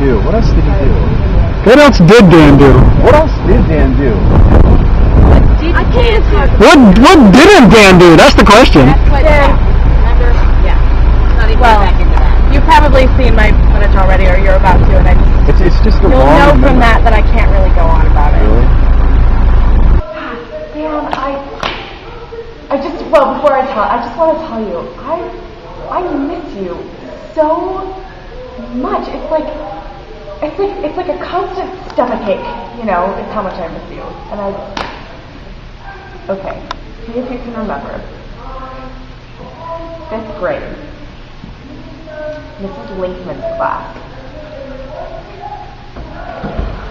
do? What else did he do? What else did Dan do? What else did Dan do? I can't answer. What didn't Dan do? That's the question. Remember? Yeah. Not even back into that. You've probably seen my footage already, or you're about to, and I just It's just a you'll long know from memory. that I can't really go on about it. Really? Dan, before I tell, I just want to tell you, I miss you so much. It's like a constant stomachache, you know, is how much I miss you. And okay, see if you can remember. 5th grade, Mrs. Linkman's class.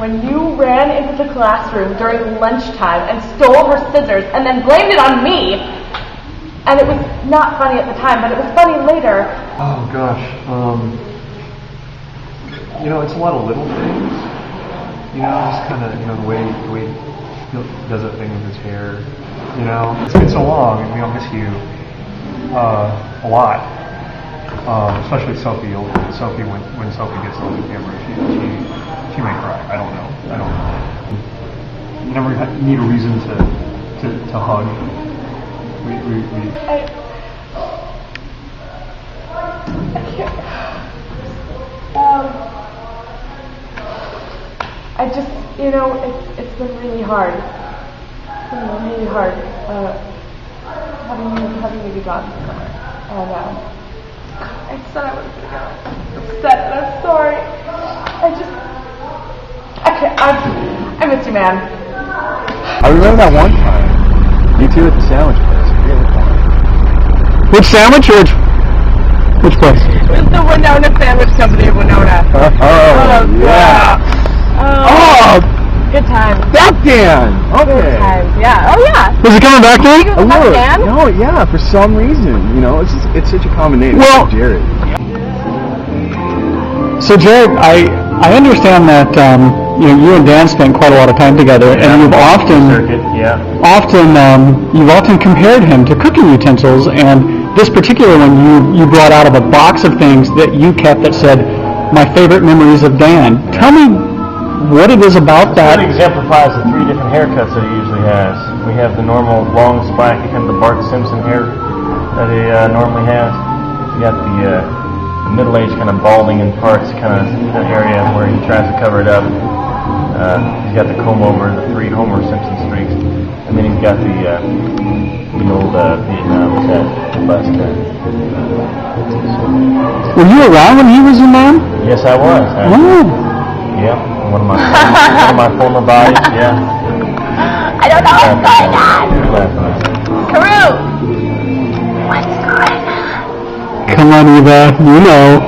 When you ran into the classroom during lunchtime and stole her scissors and then blamed it on me. And it was not funny at the time, but it was funny later. Oh gosh, you know, it's a lot of little things. You know, just kind of, you know, the way he does that thing with his hair. You know, it's been so long, and I'll miss you a lot. Especially Sophie. Sophie, when Sophie gets on the camera, she may cry. I don't know. You never need a reason to hug. I just, you know, it's been really hard. It's been really hard having you be gone this summer. And I said I was going to go. Upset, and I'm sorry. I miss you, man. I remember that one time. You two at the sandwich place. Really fun. Which sandwich or which place? It was the Winona Sandwich Company of Winona. Yeah. Oh, Good times. that Dan. Good Okay. times. Yeah. Oh yeah. Was he coming back then? You remember Look, Dan? no, yeah, for some reason, you know, it's such a common name. Well- Jared. So Jared, I understand that you and Dan spent quite a lot of time together, and you've often compared him to cooking utensils. And this particular one, you brought out of a box of things that you kept that said, "My favorite memories of Dan." Tell me what it is about that. It exemplifies the 3 different haircuts that he usually has. We have the normal long spike, kind of the Bart Simpson hair that he normally has. You got the middle-aged kind of balding in parts kind of area where he tries to cover it up. He's got the comb over, the 3 Homer Simpson streaks, and then he's got the old Vietnam set bust. Were you around when he was in mom? Yes, I was. Oh. Yeah, one of my former bodies. Yeah. I don't know what's going on. Carew! What's going on? Come on, Eva. You know.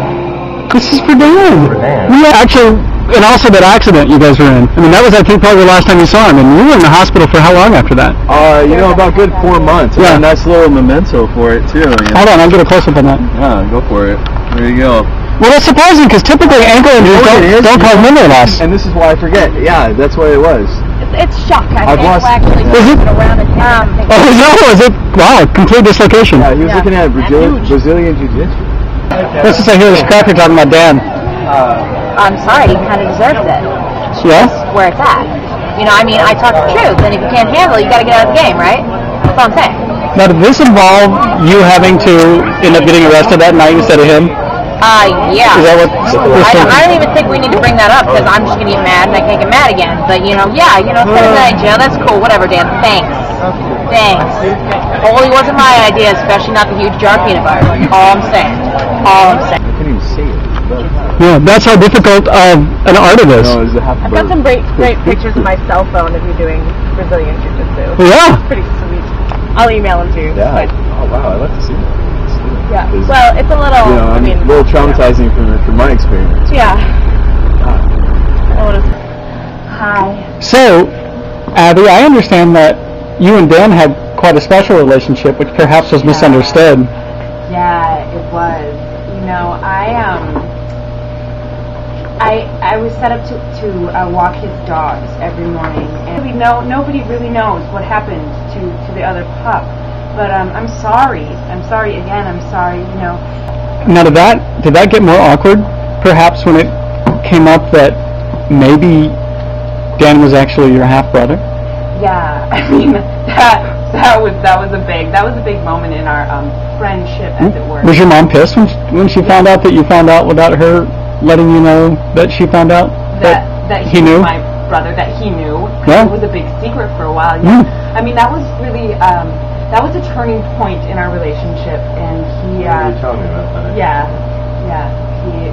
This is for Dan. For Dan. Yeah, actually, and also that accident you guys were in. I mean, that was, I think, probably the last time you saw him. And you were in the hospital for how long after that? You know, about good 4 months. Yeah. A nice little memento for it, too. You know? Hold on, I'll get a close-up on that. Yeah, go for it. There you go. Well, that's surprising, because typically ankle injuries don't cause memory loss. And this is why I forget. Yeah, that's what it was. It's shock. I I've think lost- actually Is it? around and Oh, no, is it? Wow, complete dislocation. Yeah, he was looking at Brazilian Jiu-Jitsu. Let's just say here, this crap you're talking about Dan. I'm sorry, he kind of deserves it. Yeah? Where it's at. You know, I mean, I talk the truth, and if you can't handle it, you got to get out of the game, right? That's all I'm saying. Now, did this involve you having to end up getting arrested that night instead of him? Yeah. Is that what I don't even think we need to bring that up, because I'm just going to get mad and I can't get mad again. But, you know, yeah, you know, spend the night in jail, that's cool, whatever, Dan. Thanks. Only wasn't my idea, especially not the huge jar of peanut butter. All I'm saying. I can't even say it. Yeah, that's how difficult an artist is. No, it's I've got some great pictures of my cell phone of you doing Brazilian Jiu-Jitsu. Yeah. Pretty sweet. I'll email them to you. Yeah. But, Oh, wow, I'd like to see that. yeah. Well, it's a little, You know, I mean... a little traumatizing from my experience. Yeah. I want to... Hi. So, Abby, I understand that you and Dan had quite a special relationship, which perhaps was misunderstood. Yeah, it was. You know, I was set up to walk his dogs every morning, and nobody really knows what happened to the other pup. But I'm sorry. I'm sorry again. I'm sorry. You know. Now, did that get more awkward, perhaps, when it came up that maybe Dan was actually your half brother? Yeah, I mean that was a big moment in our friendship, as it were. Was your mom pissed when she found out that you found out without her letting you know that she found out that he knew? My brother, that he knew. Yeah. It was a big secret for a while. Yeah. I mean, that was really that was a turning point in our relationship, and he. You told me about that. Yeah. He,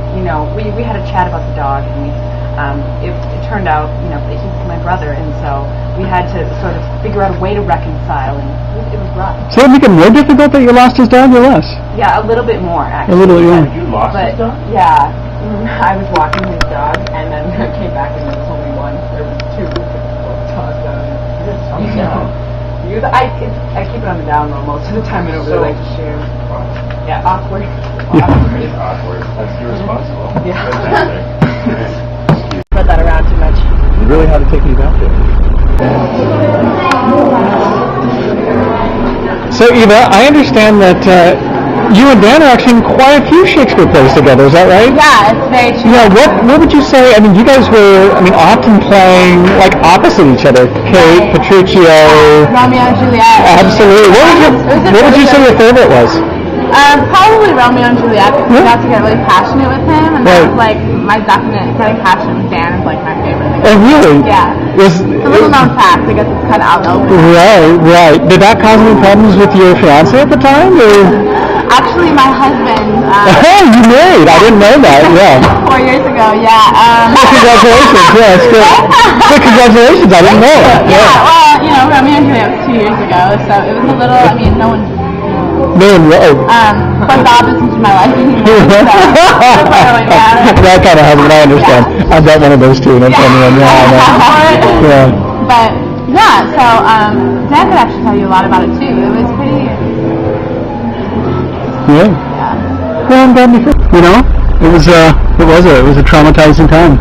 we had a chat about the dog, and it turned out, that he was my brother, and so we had to sort of figure out a way to reconcile, and it was rough. So it made it more difficult that you lost his dog or less? Yeah, a little bit more, actually. A little, yeah. You lost his dog? Yeah. I was walking his dog, and then I came back, and there was only one. There was two dogs on it. I keep it on the down low most of the time. I don't really like to share. Yeah, awkward. It's awkward. That's irresponsible. Yeah. Spread that around too much. You really had to take me back there. So Eva, I understand that you and Dan are actually in quite a few Shakespeare plays together, is that right? Yeah, it's very true. Yeah, what would you say, you guys were, often playing, like, opposite each other. Kate, Petruchio. Romeo and Juliet. Absolutely. What would you say your favorite was? Probably Romeo and Juliet, because we got to get really passionate with him, and that was Right. like my definite getting passionate with Dan is like my favorite thing. Oh, really? Yeah. Was, It's a little known fact. I guess it's kind of out there. right. Did that cause any problems with your fiance at the time? Or? Actually, my husband. Oh, you married? I didn't know that. Yeah. 4 years ago. Yeah. Congratulations. Yeah, that's good. So congratulations. I didn't know. Yeah. Well, Romeo and Juliet was 2 years ago, so it was a little. No one. But Bob isn't in my life anymore. So that kind of happens. I understand. Yeah. I've got one of those too. That's anyone. Yeah. But yeah, so Dan could actually tell you a lot about it too. It was pretty. Yeah. Well, I'm glad you. It was a traumatizing time.